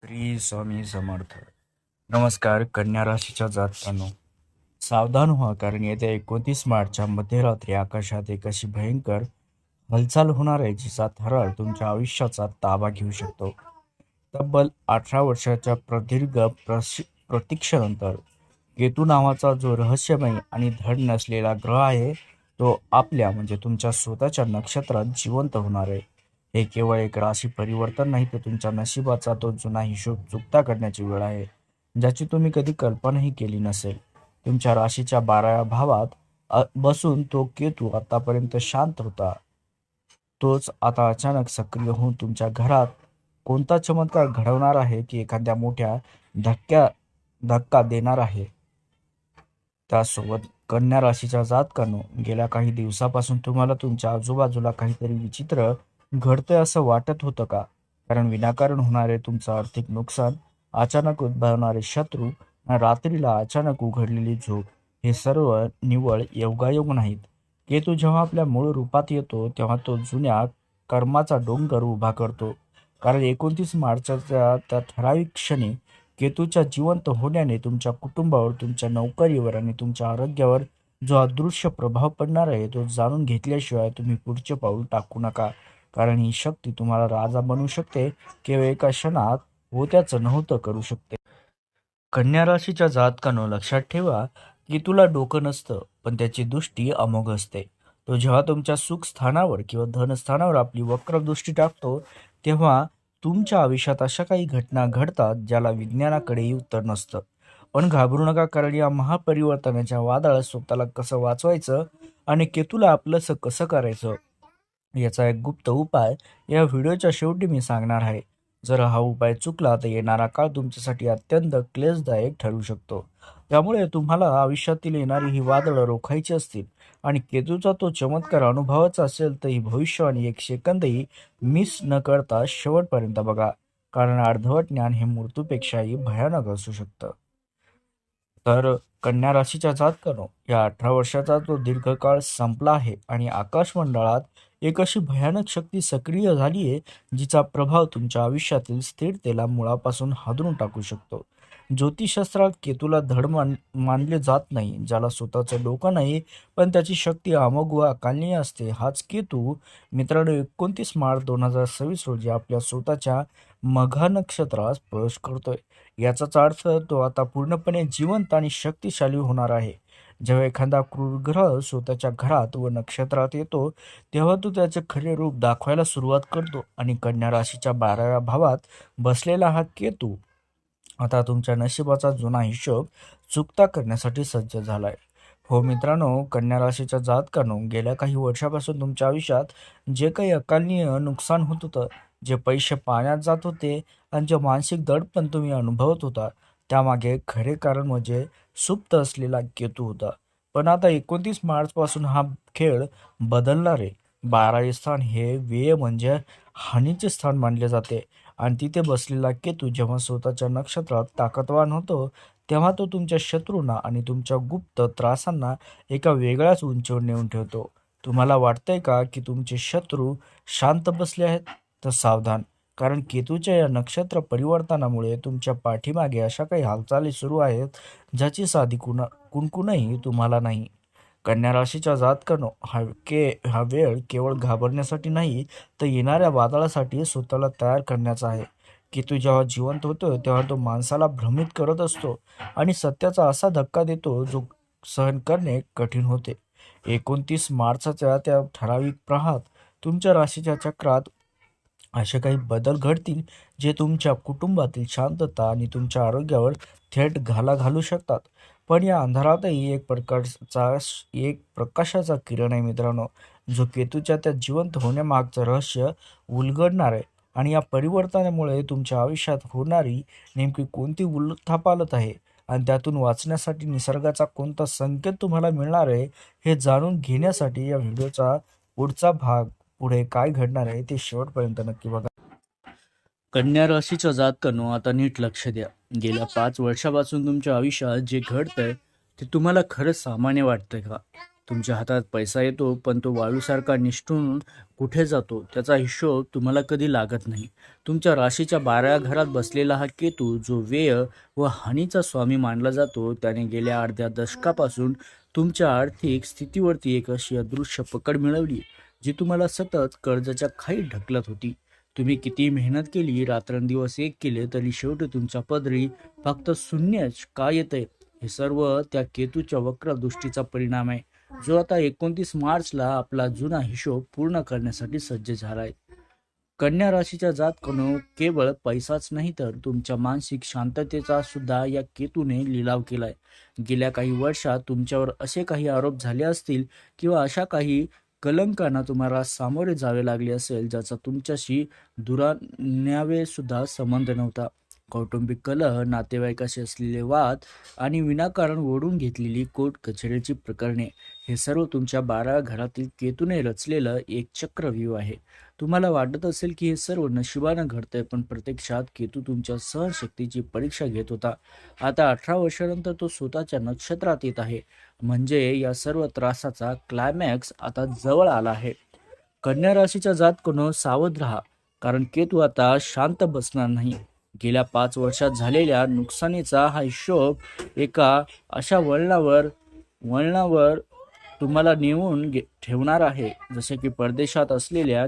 श्री स्वामी समर्थ. नमस्कार. कन्या राशीच्या जातकांनो, सावधान व्हा, कारण येत्या 29 मार्चच्या मध्यरात्री आकाशात एक अशी भयंकर हालचाल होणार आहे जिचा थरार तुमच्या आयुष्याचा ताबा घेऊ शकतो. तब्बल 18 वर्षाच्या प्रदीर्घ प्रतीक्षेनंतर केतू नावाचा जो रहस्यमय आणि धड नसलेला ग्रह आहे तो आपल्या म्हणजे तुमच्या स्वतःच्या नक्षत्रात जिवंत होणार आहे. हे केवळ एक राशी परिवर्तन नाही, तर तुमच्या नशिबाचा तो जुना हिशोब चुकता करण्याची वेळ आहे, ज्याची तुम्ही कधी कल्पनाही केली नसेल. तुमच्या राशीच्या 12व्या भावात बसून तो केतू आतापर्यंत शांत होता, तोच आता अचानक सक्रिय होऊन तुमच्या घरात कोणता चमत्कार घडवणार आहे की एखाद्या मोठ्या धक्का देणार आहे. त्यासोबत कन्या राशीच्या जातकांनो, गेल्या काही दिवसापासून तुम्हाला तुमच्या आजूबाजूला काहीतरी विचित्र घडतंय असं वाटत होतं का? कारण विनाकारण होणारे तुमचं आर्थिक नुकसान, अचानक उद्भवणारे शत्रू आणि रात्रीला अचानक उघडलेली झोप, हे सर्व निव्वळ योगायोग नाहीत. केतू जेव्हा आपल्या मूळ रूपात येतो तेव्हा तो जुन्या कर्माचा डोंगर उभा करतो. कारण 29 मार्चच्या त्या ठराविक क्षणी केतूच्या जिवंत होण्याने तुमच्या कुटुंबावर, तुमच्या नोकरीवर आणि तुमच्या आरोग्यावर जो अदृश्य प्रभाव पडणार आहे तो जाणून घेतल्याशिवाय तुम्ही पुढचे पाऊल टाकू नका. कारण ही शक्ती तुम्हाला राजा बनवू शकते, केवळ एका क्षणात होत्याचं नव्हतं करू शकते. कन्या राशीच्या जातकांनो, लक्षात ठेवा की तुला डोकं नसतं, पण त्याची दृष्टी अमोघ असते. तो जेव्हा तुमच्या सुख स्थानावर किंवा धनस्थानावर आपली वक्र दृष्टी टाकतो तेव्हा तुमच्या आयुष्यात अशा काही घटना घडतात ज्याला विज्ञानाकडेही उत्तर नसतं. पण घाबरू नका, कारण या महापरिवर्तनाच्या वादळात स्वतःला कसं वाचवायचं आणि केतूला आपलंसं कसं करायचं याचा एक गुप्त उपाय या व्हिडिओच्या शेवटी मी सांगणार आहे. जर हा उपाय चुकला तर येणारा काळ तुमच्यासाठी अत्यंत क्लेशदायक ठरू शकतो. त्यामुळे तुम्हाला आयुष्यातील येणारी ही वादळं रोखायची असतील आणि केतूचा तो चमत्कार अनुभवाचा असेल तर ही भविष्यवाणी एक सेकंदही मिस न करता शेवटपर्यंत बघा. कारण अर्धवट ज्ञान हे मृत्यूपेक्षाही भयानक असू शकतं. तर कन्या राशीच्या जातकानो, या 18 वर्षाचा तो दीर्घकाळ संपला आहे आणि आकाशमंडळात एक अशी भयानक शक्ती सक्रिय झाली आहे जिचा प्रभाव तुमच्या आयुष्यातील स्थिरतेला मुळापासून हादरून टाकू शकतो. ज्योतिषशास्त्रात केतूला धड मानले जात नाही, ज्याला स्वतःचं डोकं नाही पण त्याची शक्ती अमोघ व अकालनीय असते. हाच केतू मित्रांनो 29 मार्च 2026 रोजी आपल्या स्वतःच्या मघा नक्षत्रात प्रवेश करतोय. याचाच अर्थ तो आता पूर्णपणे जिवंत आणि शक्तिशाली होणार आहे. जेव्हा एखादा क्रूर ग्रह स्वतःच्या घरात व नक्षत्रात येतो तेव्हा तो त्याचे खरे रूप दाखवायला सुरुवात करतो आणि कन्या राशीच्या 12व्या भावात बसलेला हा केतू आता तुमच्या नशिबाचा जुना हिशोब चुकता करण्यासाठी सज्ज झालाय. हो मित्रांनो, कन्या राशीच्या जातकांनो, गेल्या काही वर्षापासून तुमच्या आयुष्यात जे काही अकालनीय नुकसान होत होतं, जे पैसे पाण्यात जात होते आणि जे मानसिक दडपण तुम्ही अनुभवत होता, त्यामागे खरे कारण म्हणजे सुप्त असलेला केतू होता. पण आता 29 मार्च पासून हा खेळ बदलणार आहे. 12वे स्थान हे व्यय म्हणजे हानीचे स्थान मानले जाते आणि तिथे बसलेला केतू जेव्हा स्वतःच्या नक्षत्रात ताकदवान होतो तेव्हा तो तुमच्या शत्रूंना आणि तुमच्या गुप्त त्रासांना एका वेगळ्याच उंचीवर नेऊन ठेवतो. तुम्हाला वाटतंय का की तुमचे शत्रू शांत बसले आहेत? तर सावधान, कारण केतूच्या या नक्षत्र परिवर्तनामुळे तुमच्या पाठीमागे अशा काही हालचाली सुरू आहेत ज्याची साधी कुणकुणही तुम्हाला नाही. कन्या राशीच्या जातकानो, हा वेळ केवळ घाबरण्यासाठी नाही, तर येणाऱ्या वादळासाठी स्वतःला तयार करण्याचा आहे. केतू जेव्हा जिवंत होतो तेव्हा तो माणसाला भ्रमित करत असतो आणि सत्याचा असा धक्का देतो जो सहन करणे कठीण होते. 29 मार्चच्या त्या ठराविक प्रहात तुमच्या राशीच्या चक्रात असे काही बदल घडतील जे तुमच्या कुटुंबातील शांतता आणि तुमच्या आरोग्यावर थेट घाला घालू शकतात. पण या अंधारातही एक प्रकाशाचा किरण आहे मित्रांनो, जो केतूच्या त्या जिवंत होण्यामागचं रहस्य उलगडणार आहे. आणि या परिवर्तनामुळे तुमच्या आयुष्यात होणारी नेमकी कोणती उलथापालथ आहे आणि त्यातून वाचण्यासाठी निसर्गाचा कोणता संकेत तुम्हाला मिळणार आहे, हे जाणून घेण्यासाठी या व्हिडिओचा पुढचा भाग, पुढे काय घडणार आहे ते शेवटपर्यंत नक्की बघा. कन्या राशीच्या जातकांनो, आता नीट लक्ष द्या. गेल्या 5 वर्षापासून तुमच्या आयुष्यात जे घडतंय ते तुम्हाला खरंच सामान्य वाटतंय का? तुमच्या हातात पैसा येतो, पण तो वाळूसारखा निसटून कुठे जातो त्याचा हिशोब तुम्हाला कधी लागत नाही. तुमच्या राशीच्या 12व्या घरात बसलेला हा केतू, जो व्यय व हानीचा स्वामी मानला जातो, त्याने गेल्या अर्ध्या दशकापासून तुमच्या आर्थिक स्थितीवरती एक अशी अदृश्य पकड मिळवली, जी तुम्हाला सतत कर्जाच्या खाईत ढकलत होती. तुम्ही किती मेहनत केली, रात्रंदिवस एक केले, तरी शेवटी तुमच्या पदरी फक्त शून्यच का येतंय? हे सर्व त्या केतूच्या वक्र दृष्टीचा परिणाम आहे, जो आता 29 मार्चला आपला जुना हिशोब पूर्ण करण्यासाठी सज्ज झालाय. कन्या राशीच्या जातकानं केवळ पैसाच नाही, तर तुमच्या मानसिक शांततेचा सुद्धा या केतूने लिलाव केलाय. गेल्या काही वर्षात तुमच्यावर असे काही आरोप झाले असतील किंवा अशा काही कलंकांना तुम्हाला सामोरे जावे लागले असेल, ज्याचा तुमच्याशी दुरान्यावे सुद्धा संबंध नव्हता. कौटुंबिक कलह, नातेवाईकाशी असलेले वाद आणि विनाकारण ओढून घेतलेली कोर्ट कचेरीची प्रकरणे, हे सर्व तुमच्या 12व्या घरातील केतूने रचलेलं एक चक्रव्यूह आहे. तुम्हाला वाटत असेल की हे सर्व नशिबानं घडतंय, पण प्रत्यक्षात केतू तुमच्या सहनशक्तीची परीक्षा घेत होता. आता 18 वर्षानंतर तो स्वतःच्या नक्षत्रात येत आहे, म्हणजे या सर्व त्रासाचा क्लायमॅक्स आता जवळ आला आहे. कन्या राशीच्या जातकानं सावध राहा, कारण केतू आता शांत बसणार नाही. गेल्या 5 वर्षात झालेल्या नुकसानीचा हा हिशोब एका अशा वळणावर तुम्हाला नेऊन ठेवणार आहे, जसे की परदेशात असलेल्या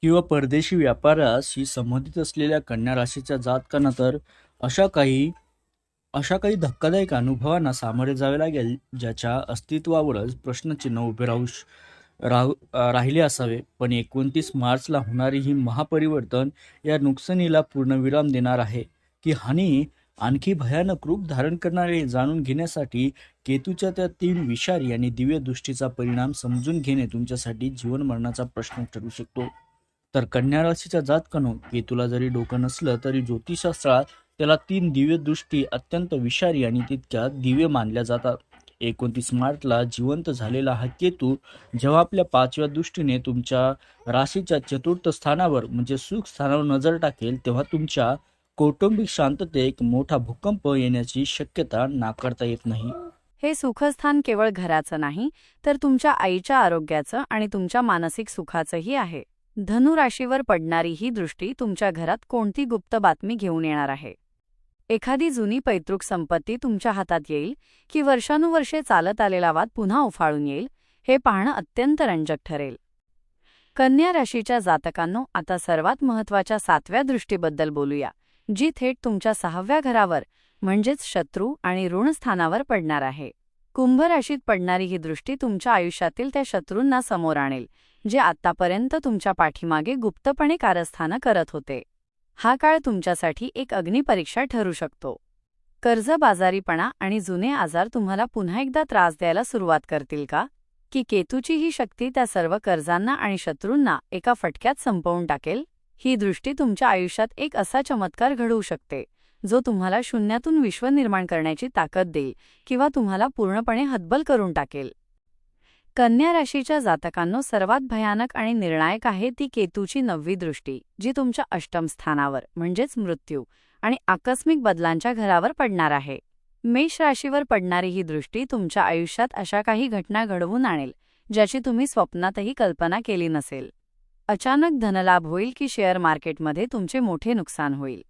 किंवा परदेशी व्यापाराशी संबंधित असलेल्या कन्या राशीच्या जातकांना तर अशा काही धक्कादायक अनुभवांना सामोरे जावे लागेल, ज्याच्या अस्तित्वावरच प्रश्नचिन्ह उभे राहिले असावे. पण 29 मार्चला होणारी ही महापरिवर्तन या नुकसानीला पूर्णविराम देणार आहे की हानी आणखी भयानक रूप धारण करणारे जाणून घेण्यासाठी केतूच्या त्या 3 विषारी आणि दिव्य दृष्टीचा परिणाम समजून घेणे तुमच्यासाठी जीवन मरणाचा प्रश्न ठरू शकतो. तर कन्या राशीच्या जातकानं केतूला जरी डोकं नसलं, तरी ज्योतिषशास्त्रात त्याला 3 दिव्य दृष्टी अत्यंत विषारी आणि तितक्या दिव्य मानल्या जातात. 29 मार्चला जिवंत झालेला हा केतू जेव्हा आपल्या 5व्या दृष्टीने तुमच्या राशीच्या चतुर्थ स्थानावर म्हणजे सुख स्थानावर नजर टाकेल, तेव्हा तुमच्या कौटुंबिक शांततेत एक मोठा भूकंप येण्याची शक्यता नाकारता येत नाही. हे सुखस्थान केवळ घराचं नाही, तर तुमच्या आईच्या आरोग्याचं आणि तुमच्या मानसिक सुखाचंही आहे. धनु राशीवर पडणारी ही दृष्टी तुमच्या घरात कोणती गुप्त बातमी घेऊन येणार आहे? एखादी जुनी पैतृक संपत्ती तुमच्या हातात येईल की वर्षानुवर्षे चालत आलेला वाद पुन्हा उफाळून येईल, हे पाहणं अत्यंत रंजक ठरेल. कन्या राशीच्या जातकांनो, आता सर्वात महत्त्वाच्या 7व्या दृष्टीबद्दल बोलूया, जी थेट तुमच्या 6व्या घरावर म्हणजेच शत्रू आणि ऋण स्थानावर पडणार आहे. कुंभ राशीत पडणारी ही दृष्टी तुमच्या आयुष्यातील त्या शत्रूंना समोर आणेल, जे आत्तापर्यंत तुमच्या पाठीमागे गुप्तपणे कारस्थानं करत होते. हा काळ तुमच्यासाठी एक अग्निपरीक्षा ठरू शकतो. कर्जबाजारीपणा आणि जुने आजार तुम्हाला पुन्हा एकदा त्रास द्यायला सुरुवात करतील का? की केतूची ही शक्ती त्या सर्व कर्जांना आणि शत्रूंना एका फटक्यात संपवून टाकेल? ही दृष्टी तुमच्या आयुष्यात एक असा चमत्कार घडवू शकते, जो तुम्हाला शून्यातून विश्व निर्माण करण्याची ताकद देईल किंवा तुम्हाला पूर्णपणे हतबल करून टाकेल. कन्या राशीच्या जातकांनो, सर्वात भयानक आणि निर्णायक आहे ती केतूची 9वी दृष्टी, जी तुमच्या अष्टम स्थानावर म्हणजेच मृत्यू आणि आकस्मिक बदलांच्या घरावर पडणार आहे. मेष राशीवर पडणारी ही दृष्टी तुमच्या आयुष्यात अशा काही घटना घडवून आणेल, ज्याची तुम्ही स्वप्नातही कल्पना केली नसेल. अचानक धनलाभ होईल की शेअर मार्केटमध्ये तुमचे मोठे नुकसान होईल.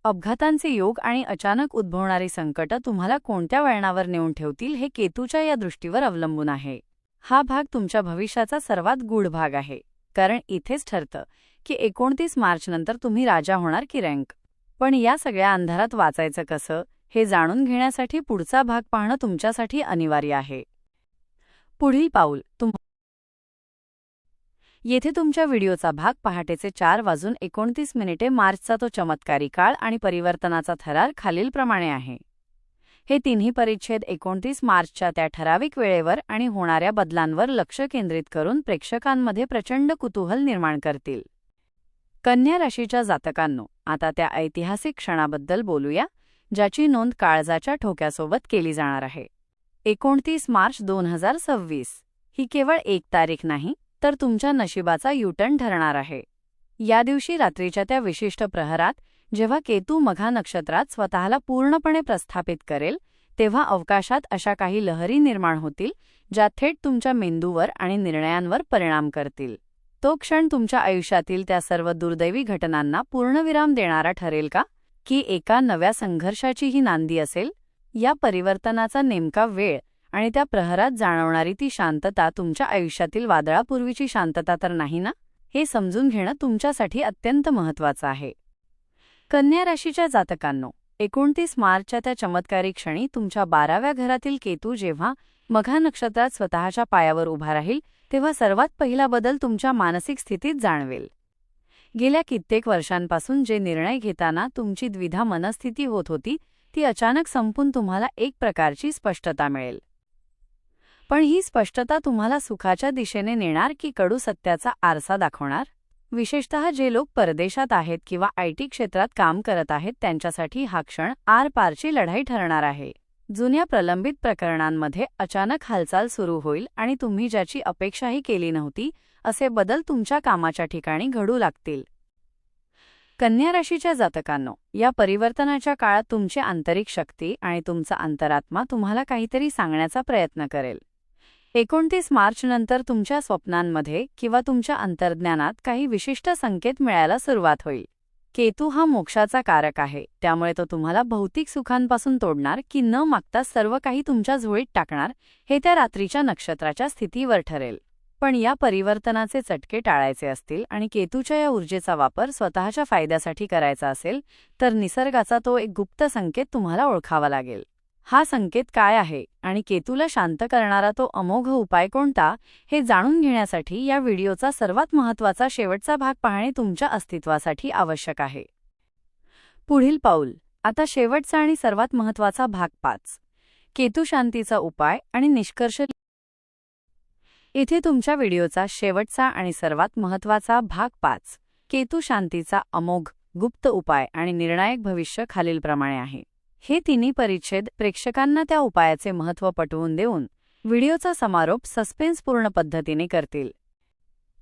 अपघातांचे योग आणि अचानक उद्भवणारी संकटं तुम्हाला कोणत्या वळणावर नेऊन ठेवतील, हे केतूच्या या दृष्टीवर अवलंबून आहे. हा भाग तुमच्या भविष्याचा सर्वात गूढ भाग आहे, कारण इथेच ठरतं की 29 मार्चनंतर तुम्ही राजा होणार की रँक. पण या सगळ्या अंधारात वाचायचं कसं, हे जाणून घेण्यासाठी पुढचा भाग पाहणं तुमच्यासाठी अनिवार्य आहे. पुढील पाऊल. येथे तुमच्या व्हिडिओचा भाग पहाटेचे 4:29 मार्चचा तो चमत्कारी काळ आणि परिवर्तनाचा थरार खालीलप्रमाणे आहे. हे तिन्ही परिच्छेद 29 मार्चच्या त्या ठराविक वेळेवर आणि होणाऱ्या बदलांवर लक्ष केंद्रित करून प्रेक्षकांमध्ये प्रचंड कुतूहल निर्माण करतील. कन्या राशीच्या जातकांनो, आता त्या ऐतिहासिक क्षणाबद्दल बोलूया, ज्याची नोंद काळजाच्या ठोक्यासोबत केली जाणार आहे. 29 मार्च 2026 ही केवळ एक तारीख नाही, तर तुमच्या नशिबाचा युटर्न ठरणार आहे. या दिवशी रात्रीच्या त्या विशिष्ट प्रहरात, जेव्हा केतू मघा नक्षत्रात स्वतःला पूर्णपणे प्रस्थापित करेल, तेव्हा अवकाशात अशा काही लहरी निर्माण होतील ज्या थेट तुमच्या मेंदूवर आणि निर्णयांवर परिणाम करतील. तो क्षण तुमच्या आयुष्यातील त्या सर्व दुर्दैवी घटनांना पूर्णविराम देणारा ठरेल का, की एका नव्या संघर्षाची ही नांदी असेल? या परिवर्तनाचा नेमका वेळ आणि त्या प्रहरात जाणवणारी ती शांतता तुमच्या आयुष्यातील वादळापूर्वीची शांतता तर नाही ना? हे समजून घेणं तुमच्यासाठी अत्यंत महत्त्वाचं आहे. कन्या राशीच्या जातकांनो, 29 मार्चच्या त्या चमत्कारी क्षणी तुमच्या 12व्या घरातील केतू जेव्हा मघा नक्षत्रात स्वतःच्या पायावर उभा राहील, तेव्हा सर्वात पहिला बदल तुमच्या मानसिक स्थितीत जाणवेल. गेल्या कित्येक वर्षांपासून जे निर्णय घेताना तुमची द्विधा मनस्थिती होत होती, ती अचानक संपून तुम्हाला एक प्रकारची स्पष्टता मिळेल. पण ही स्पष्टता तुम्हाला सुखाच्या दिशेने नेणार की कडू सत्याचा आरसा दाखवणार? विशेषतः जे लोक परदेशात आहेत किंवा IT क्षेत्रात काम करत आहेत त्यांच्यासाठी हा क्षण आरपारची लढाई ठरणार आहे. जुन्या प्रलंबित प्रकरणांमध्ये अचानक हालचाल सुरू होईल आणि तुम्ही ज्याची अपेक्षाही केली नव्हती असे बदल तुमच्या कामाच्या ठिकाणी घडू लागतील. कन्या राशीच्या जातकांनो, या परिवर्तनाच्या काळात तुमची आंतरिक शक्ती आणि तुमचा अंतरात्मा तुम्हाला काहीतरी सांगण्याचा प्रयत्न करेल. 29 मार्च नंतर तुमच्या स्वप्नांमध्ये किंवा तुमच्या अंतर्ज्ञानात काही विशिष्ट संकेत मिळायला सुरुवात होईल. केतू हा मोक्षाचा कारक आहे, त्यामुळे तो तुम्हाला भौतिक सुखांपासून तोडणार की न मागता सर्व काही तुमच्या झोळीत टाकणार हे त्या रात्रीच्या नक्षत्राच्या स्थितीवर ठरेल. पण या परिवर्तनाचे चटके टाळायचे असतील आणि केतूच्या या ऊर्जेचा वापर स्वतःच्या फायद्यासाठी करायचा असेल तर निसर्गाचा तो एक गुप्त संकेत तुम्हाला ओळखावा लागेल. हा संकेत काय आहे आणि केतूला शांत करणारा तो अमोघ उपाय कोणता हे जाणून घेण्यासाठी या व्हिडिओचा सर्वात महत्त्वाचा शेवटचा भाग पाहणे तुमच्या अस्तित्वासाठी आवश्यक आहे. पुढील पाऊल. आता शेवटचा आणि सर्वात महत्त्वाचा भाग 5. केतू शांतीचा उपाय आणि निष्कर्ष. इथे तुमच्या व्हिडिओचा शेवटचा आणि सर्वात महत्त्वाचा भाग 5. केतू शांतीचा अमोघ, गुप्त उपाय आणि निर्णायक भविष्य खालीलप्रमाणे आहे. हे तिन्ही परिच्छेद प्रेक्षकांना त्या उपायाचे महत्त्व पटवून देऊन व्हिडिओचा समारोप सस्पेन्सपूर्ण पद्धतीने करतील.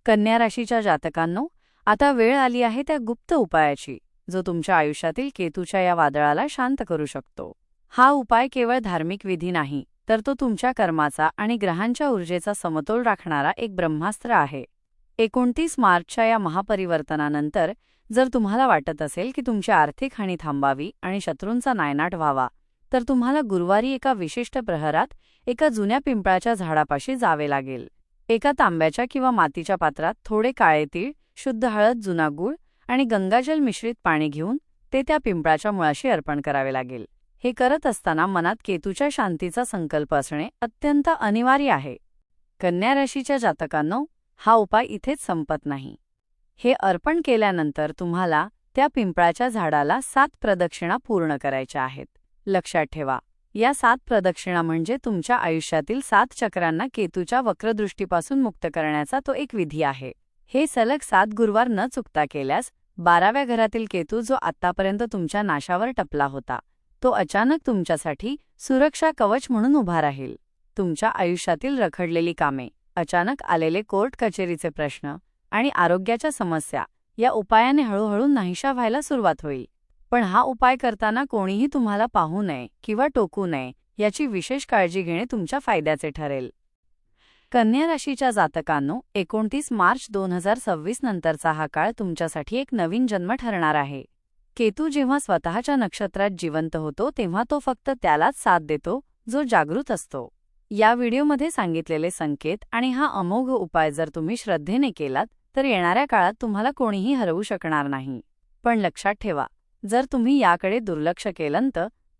कन्या राशीच्या जातकांनो, आता वेळ आली आहे त्या गुप्त उपायाची, जो तुमच्या आयुष्यातील केतूच्या या वादळाला शांत करू शकतो. हा उपाय केवळ धार्मिक विधी नाही, तर तो तुमच्या कर्माचा आणि ग्रहांच्या ऊर्जेचा समतोल राखणारा एक ब्रह्मास्त्र आहे. 29 मार्चच्या या महापरिवर्तनानंतर जर तुम्हाला वाटत असेल की तुमची आर्थिक हानी थांबावी आणि शत्रूंचा नायनाट व्हावा, तर तुम्हाला गुरुवारी एका विशिष्ट प्रहरात एका जुन्या पिंपळाच्या झाडापाशी जावे लागेल. एका तांब्याच्या किंवा मातीच्या पात्रात थोडे काळे तीळ, शुद्ध हळद, जुना गूळ आणि गंगाजल मिश्रित पाणी घेऊन ते त्या पिंपळाच्या मुळाशी अर्पण करावे लागेल. हे करत असताना मनात केतूच्या शांतीचा संकल्प असणे अत्यंत अनिवार्य आहे. कन्या राशीच्या जातकांनो, हा उपाय इथेच संपत नाही. हे अर्पण केल्यानंतर तुम्हाला त्या पिंपळाच्या झाडाला 7 प्रदक्षिणा पूर्ण करायच्या आहेत. लक्षात ठेवा, या 7 प्रदक्षिणा म्हणजे तुमच्या आयुष्यातील 7 चक्रांना केतूच्या वक्रदृष्टीपासून मुक्त करण्याचा तो एक विधी आहे. हे सलग 7 गुरुवार न चुकता केल्यास 12व्या घरातील केतू जो आत्तापर्यंत तुमच्या नाशावर टपला होता, तो अचानक तुमच्यासाठी सुरक्षा कवच म्हणून उभा राहील. तुमच्या आयुष्यातील रखडलेली कामे, अचानक आलेले कोर्ट कचेरीचे प्रश्न आणि आरोग्याच्या समस्या या उपायाने हळूहळू नाहीशा व्हायला सुरुवात होईल. पण हा उपाय करताना कोणीही तुम्हाला पाहू नये किंवा टोकू नये याची विशेष काळजी घेणे तुमच्या फायद्याचे ठरेल. कन्या राशीच्या जातकांनो, 29 मार्च 2026 नंतरचा हा काळ तुमच्यासाठी एक नवीन जन्म ठरणार आहे. केतू जेव्हा स्वतःच्या नक्षत्रात जिवंत होतो तेव्हा तो फक्त त्यालाच साथ देतो जो जागृत असतो. या व्हिडिओमध्ये सांगितलेले संकेत आणि हा अमोघ उपाय जर तुम्ही श्रद्धेने केलात तर येणाऱ्या काळात तुम्हाला कोणीही हरवू शकणार नाही. पण लक्षात ठेवा, जर तुम्ही याकडे दुर्लक्ष केलं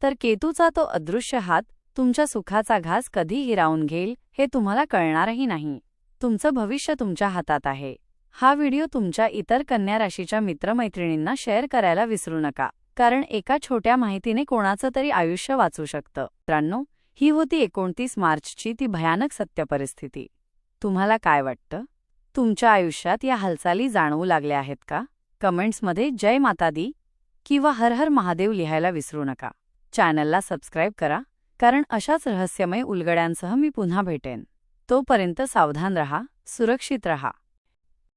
तर केतूचा तो अदृश्य हात तुमच्या सुखाचा घास कधी हिरावून घेईल हे तुम्हाला कळणारही नाही. तुमचं भविष्य तुमच्या हातात आहे. हा व्हिडिओ तुमच्या इतर कन्या राशीच्या मित्रमैत्रिणींना शेअर करायला विसरू नका, कारण एका छोट्या माहितीने कोणाचं तरी आयुष्य वाचू शकतं. मित्रांनो, ही होती 29 मार्चची ती भयानक सत्य परिस्थिती. तुम्हाला काय वाटतं? तुमच्या आयुष्यात या हालचाली जाणवू लागल्या आहेत का? कमेंट्समध्ये जय माता दी किंवा हर हर महादेव लिहायला विसरू नका. चॅनलला सबस्क्राईब करा, कारण अशाच रहस्यमय उलगड्यांसह मी पुन्हा भेटेन. तोपर्यंत सावधान रहा, सुरक्षित रहा.